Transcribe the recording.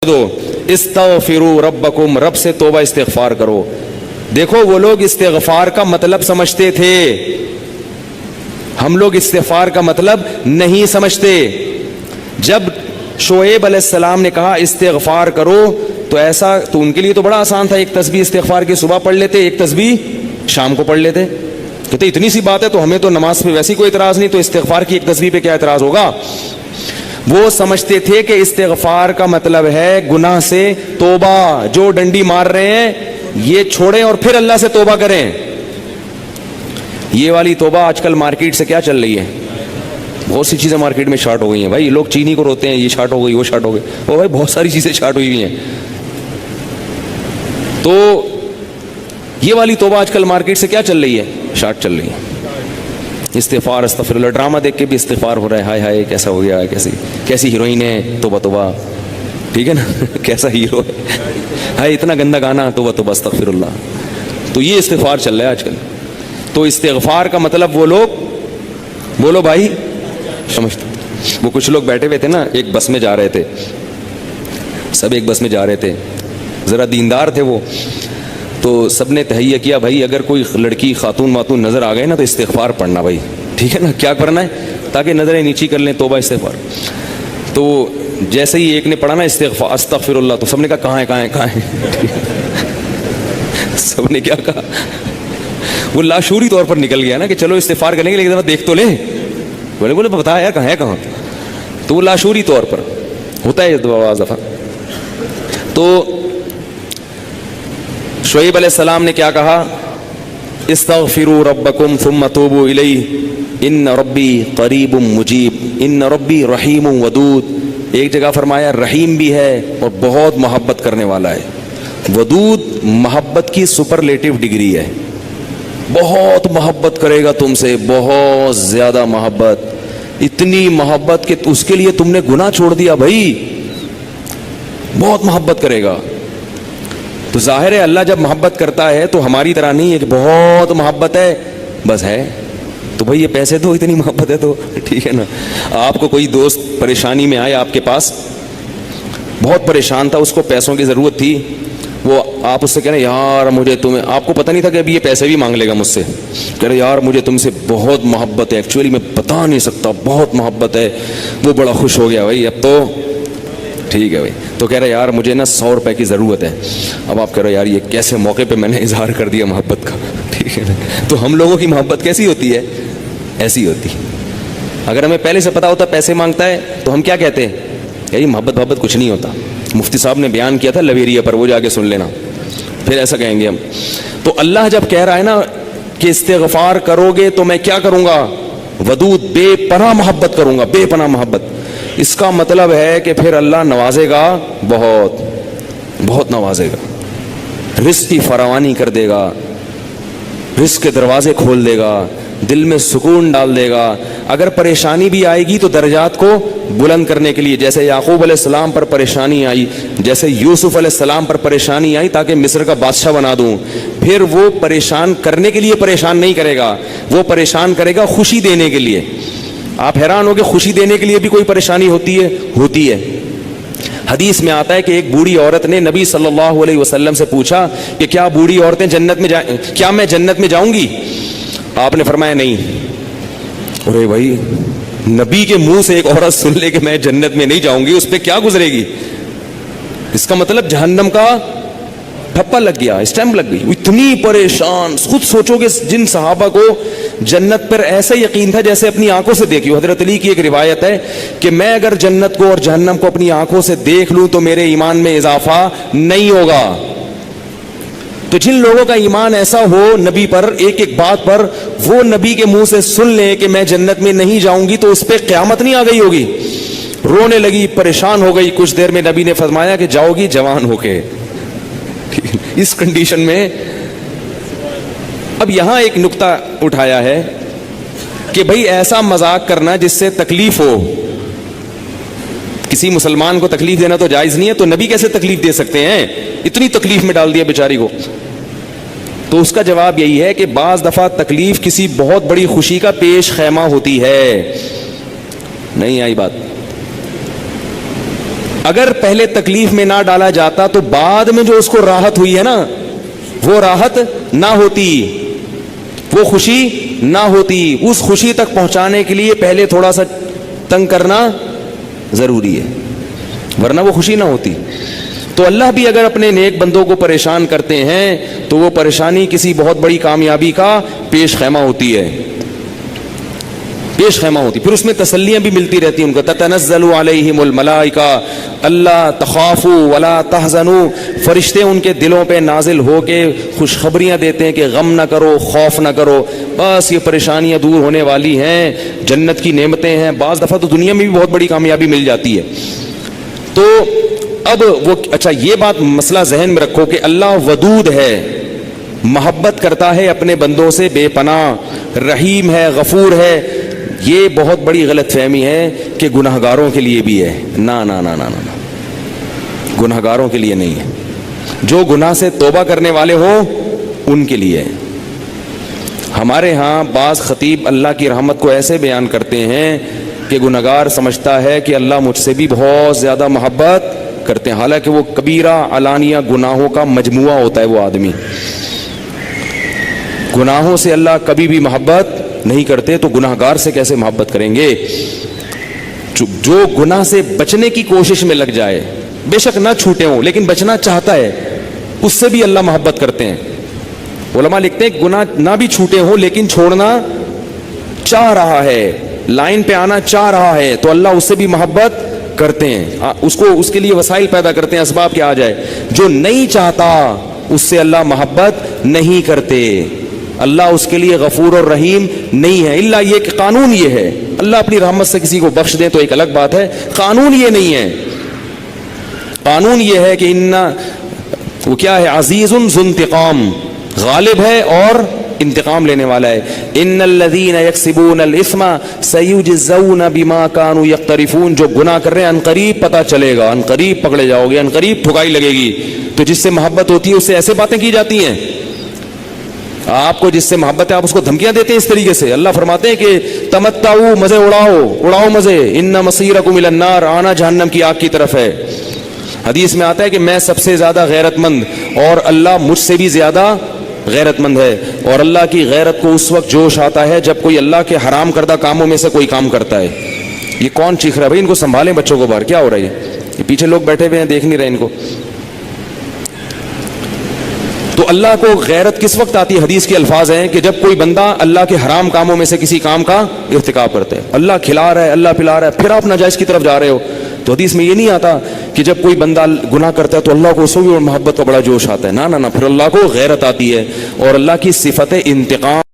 دو استغفروا ربکم، رب سے توبہ استغفار کرو. دیکھو وہ لوگ استغفار کا مطلب سمجھتے تھے، ہم لوگ استغفار کا مطلب نہیں سمجھتے. جب شعیب علیہ السلام نے کہا استغفار کرو تو ایسا تو ان کے لیے تو بڑا آسان تھا، ایک تسبیح استغفار کی صبح پڑھ لیتے، ایک تسبیح شام کو پڑھ لیتے. کہتے اتنی سی بات ہے تو ہمیں تو نماز پہ ویسی کوئی اعتراض نہیں، تو استغفار کی ایک تسبیح پہ کیا اعتراض ہوگا. وہ سمجھتے تھے کہ استغفار کا مطلب ہے گناہ سے توبہ، جو ڈنڈی مار رہے ہیں یہ چھوڑیں اور پھر اللہ سے توبہ کریں. یہ والی توبہ آج کل مارکیٹ سے کیا چل رہی ہے، بہت سی چیزیں مارکیٹ میں شارٹ ہو گئی ہیں. بھائی لوگ چینی کو روتے ہیں، یہ شارٹ ہو گئی، وہ شارٹ ہو گئی، وہ بھائی بہت ساری چیزیں شارٹ ہوئی ہوئی ہیں. تو یہ والی توبہ آج کل مارکیٹ سے کیا چل رہی ہے، شارٹ چل رہی ہے. استغفار استغفر اللہ، ڈرامہ دیکھ کے بھی استغفار ہو رہا ہے، ہائے ہائے کیسا ہو گیا، کیسی ہیروئن ہے، توبہ توبہ، ٹھیک ہے نا کیسا ہیرو ہے، ہائے اتنا گندا گانا، توبہ توبہ استغفر اللہ. تو یہ استغفار چل رہا ہے آج کل. تو استغفار کا مطلب وہ لوگ، بولو بھائی سمجھتے. وہ کچھ لوگ بیٹھے ہوئے تھے نا، ایک بس میں جا رہے تھے، سب ایک بس میں جا رہے تھے، ذرا دیندار تھے وہ. تو سب نے تہیہ کیا بھائی اگر کوئی لڑکی خاتون واتون نظر آ گئے نا تو استغفار پڑھنا بھائی، ٹھیک ہے نا. کیا کرنا ہے تاکہ نظریں نیچی کر لیں، توبہ استغفار. تو جیسے ہی ایک نے پڑھا نا استغفار استغفر اللہ، تو سب نے کہا کہاں ہے کہاں ہے کہاں ہے سب نے کیا کہا، وہ لاشعوری طور پر نکل گیا نا کہ چلو استغفار کریں گے لیکن ذرا دیکھ تو لیں. بولے بتا یار کہاں ہے کہاں. تو وہ لاشعوری طور پر ہوتا ہے بعض دفعہ. تو شعیب علیہ السلام نے کیا کہا، استغفروا ربکم ثم توبوا الیہ ان ربی قریب مجیب ان ربی رحیم ودود. ایک جگہ فرمایا رحیم بھی ہے اور بہت محبت کرنے والا ہے. ودود محبت کی سپرلیٹو ڈگری ہے، بہت محبت کرے گا تم سے، بہت زیادہ محبت، اتنی محبت کہ اس کے لیے تم نے گناہ چھوڑ دیا بھائی، بہت محبت کرے گا. تو ظاہر ہے اللہ جب محبت کرتا ہے تو ہماری طرح نہیں ہے کہ بہت محبت ہے بس ہے تو بھائی یہ پیسے دو، اتنی محبت ہے تو ٹھیک ہے نا. آپ کو کوئی دوست پریشانی میں آیا آپ کے پاس، بہت پریشان تھا، اس کو پیسوں کی ضرورت تھی، وہ آپ اس سے کہہ رہے ہیں یار مجھے تمہیں، آپ کو پتہ نہیں تھا کہ ابھی یہ پیسے بھی مانگ لے گا مجھ سے، کہہ رہے یار مجھے تم سے بہت محبت ہے، ایکچولی میں بتا نہیں سکتا بہت محبت ہے. وہ بڑا خوش ہو گیا بھائی اب تو ٹھیک ہے بھائی. تو کہہ رہے یار مجھے نا 100 روپے کی ضرورت ہے. اب آپ کہہ رہے یار یہ کیسے موقع پہ میں نے اظہار کر دیا محبت کا، ٹھیک ہے نا. تو ہم لوگوں کی محبت کیسی ہوتی ہے، ایسی ہوتی. اگر ہمیں پہلے سے پتا ہوتا پیسے مانگتا ہے تو ہم کیا کہتے ہیں، یار محبت کچھ نہیں ہوتا. مفتی صاحب نے بیان کیا تھا لویریا پر، وہ جا کے سن لینا، پھر ایسا کہیں گے ہم. تو اللہ جب کہہ رہا ہے نا کہ استغفار کرو گے تو میں کیا کروں گا، ودود بے پناہ محبت کروں گا، بے پناہ محبت. اس کا مطلب ہے کہ پھر اللہ نوازے گا، بہت بہت نوازے گا، رزق کی فراوانی کر دے گا، رزق کے دروازے کھول دے گا، دل میں سکون ڈال دے گا. اگر پریشانی بھی آئے گی تو درجات کو بلند کرنے کے لیے، جیسے یعقوب علیہ السلام پر پریشانی آئی، جیسے یوسف علیہ السلام پر پریشانی آئی تاکہ مصر کا بادشاہ بنا دوں، پھر وہ پریشان کرنے کے لیے پریشان نہیں کرے گا، وہ پریشان کرے گا خوشی دینے کے لیے. آپ حیران ہو کہ خوشی دینے کے لیے بھی کوئی پریشانی ہوتی ہے. حدیث میں آتا ہے کہ ایک بوڑھی عورت نے نبی صلی اللہ علیہ وسلم سے پوچھا کہ کیا بوڑھی عورتیں جنت میں جائیں، کیا میں جنت میں جاؤں گی؟ آپ نے فرمایا نہیں. ارے بھائی نبی کے منہ سے ایک عورت سن لے کہ میں جنت میں نہیں جاؤں گی، اس پہ کیا گزرے گی؟ اس کا مطلب جہنم کا ٹھپا لگ گیا، اسٹیمپ لگ گئی. اتنی پریشان. خود سوچو کہ جن صحابہ کو جنت پر ایسا یقین تھا جیسے اپنی آنکھوں سے دیکھی. حضرت علی کی ایک روایت ہے کہ میں اگر جنت کو اور جہنم کو اپنی آنکھوں سے دیکھ لوں تو میرے ایمان میں اضافہ نہیں ہوگا. تو جن لوگوں کا ایمان ایسا ہو نبی پر، ایک ایک بات پر وہ نبی کے منہ سے سن لیں کہ میں جنت میں نہیں جاؤں گی، تو اس پہ قیامت نہیں آ گئی ہوگی. رونے لگی، پریشان ہو گئی. کچھ دیر میں نبی نے فرمایا کہ جاؤ گی جوان ہو کے. اس کنڈیشن میں اب یہاں ایک نقطہ اٹھایا ہے کہ بھئی ایسا مذاق کرنا جس سے تکلیف ہو، کسی مسلمان کو تکلیف دینا تو جائز نہیں ہے، تو نبی کیسے تکلیف دے سکتے ہیں؟ اتنی تکلیف میں ڈال دیا بیچاری کو. تو اس کا جواب یہی ہے کہ بعض دفعہ تکلیف کسی بہت بڑی خوشی کا پیش خیمہ ہوتی ہے. نہیں آئی بات؟ اگر پہلے تکلیف میں نہ ڈالا جاتا تو بعد میں جو اس کو راحت ہوئی ہے نا وہ راحت نہ ہوتی، وہ خوشی نہ ہوتی. اس خوشی تک پہنچانے کے لیے پہلے تھوڑا سا تنگ کرنا ضروری ہے، ورنہ وہ خوشی نہ ہوتی. تو اللہ بھی اگر اپنے نیک بندوں کو پریشان کرتے ہیں تو وہ پریشانی کسی بہت بڑی کامیابی کا پیش خیمہ ہوتی ہے، پیش خیمہ ہوتی. پھر اس میں تسلیاں بھی ملتی رہتی ہیں ان کو. تتنزل علیہم الملائکہ اللہ تخافوا ولا تحزنوا، فرشتے ان کے دلوں پہ نازل ہو کے خوشخبریاں دیتے ہیں کہ غم نہ کرو، خوف نہ کرو، بس یہ پریشانیاں دور ہونے والی ہیں، جنت کی نعمتیں ہیں. بعض دفعہ تو دنیا میں بھی بہت بڑی کامیابی مل جاتی ہے. تو اب وہ اچھا یہ بات مسئلہ ذہن میں رکھو کہ اللہ ودود ہے، محبت کرتا ہے اپنے بندوں سے بے پناہ، رحیم ہے، غفور ہے. یہ بہت بڑی غلط فہمی ہے کہ گناہ گاروں کے لیے بھی ہے. نا نا نا نا نا، گناہ گاروں کے لیے نہیں ہے. جو گناہ سے توبہ کرنے والے ہوں ان کے لیے. ہمارے ہاں بعض خطیب اللہ کی رحمت کو ایسے بیان کرتے ہیں کہ گناہگار سمجھتا ہے کہ اللہ مجھ سے بھی بہت زیادہ محبت کرتے ہیں، حالانکہ وہ کبیرہ علانیہ گناہوں کا مجموعہ ہوتا ہے. وہ آدمی گناہوں سے اللہ کبھی بھی محبت نہیں کرتے تو گناہ گار سے کیسے محبت کریں گے؟ جو گناہ سے بچنے کی کوشش میں لگ جائے، بے شک نہ چھوٹے ہوں لیکن بچنا چاہتا ہے، اس سے بھی اللہ محبت کرتے ہیں. علماء لکھتے ہیں گناہ نہ بھی چھوٹے ہوں لیکن چھوڑنا چاہ رہا ہے، لائن پہ آنا چاہ رہا ہے تو اللہ اس سے بھی محبت کرتے ہیں. اس کے لیے وسائل پیدا کرتے ہیں، اسباب کے آ جائے. جو نہیں چاہتا اس سے اللہ محبت نہیں کرتے. اللہ اس کے لیے غفور اور رحیم نہیں ہے. الا یہ کہ قانون یہ ہے، اللہ اپنی رحمت سے کسی کو بخش دے تو ایک الگ بات ہے، قانون یہ نہیں ہے. قانون یہ ہے کہ وہ کیا ہے؟ عزیز ذو انتقام، غالب ہے اور انتقام لینے والا ہے. ان الذين يكسبون الاثم سيجزون بما كانوا يقترفون. جو گناہ کر رہے ہیں عنقریب پتہ چلے گا، عنقریب پکڑے جاؤ گے، عنقریب ٹھکائی لگے گی. تو جس سے محبت ہوتی ہے اس سے ایسے باتیں کی جاتی ہیں. آپ کو جس سے محبت ہے آپ اس کو دھمکیاں دیتے ہیں اس طریقے سے. اللہ فرماتے ہیں کہ تمتعوا، مزے اڑاؤ مزے، ان مصیرکم الی النار، آنا جہنم کی آگ کی طرف ہے. حدیث میں آتا ہے کہ میں سب سے زیادہ غیرت مند اور اللہ مجھ سے بھی زیادہ غیرت مند ہے. اور اللہ کی غیرت کو اس وقت جوش آتا ہے جب کوئی اللہ کے حرام کردہ کاموں میں سے کوئی کام کرتا ہے. یہ کون چیخ رہا ہے بھائی؟ ان کو سنبھالیں بچوں کو باہر، کیا ہو رہا ہے یہ پیچھے لوگ بیٹھے ہوئے ہیں دیکھ نہیں رہے ان کو. تو اللہ کو غیرت کس وقت آتی ہے؟ حدیث کے الفاظ ہیں کہ جب کوئی بندہ اللہ کے حرام کاموں میں سے کسی کام کا ارتکاب کرتا ہے. اللہ کھلا رہا ہے، اللہ پلا رہا ہے، پھر آپ ناجائز کی طرف جا رہے ہو. تو حدیث میں یہ نہیں آتا کہ جب کوئی بندہ گناہ کرتا ہے تو اللہ کو اس بھی محبت کا بڑا جوش آتا ہے. نا نا نا، پھر اللہ کو غیرت آتی ہے. اور اللہ کی صفت انتقام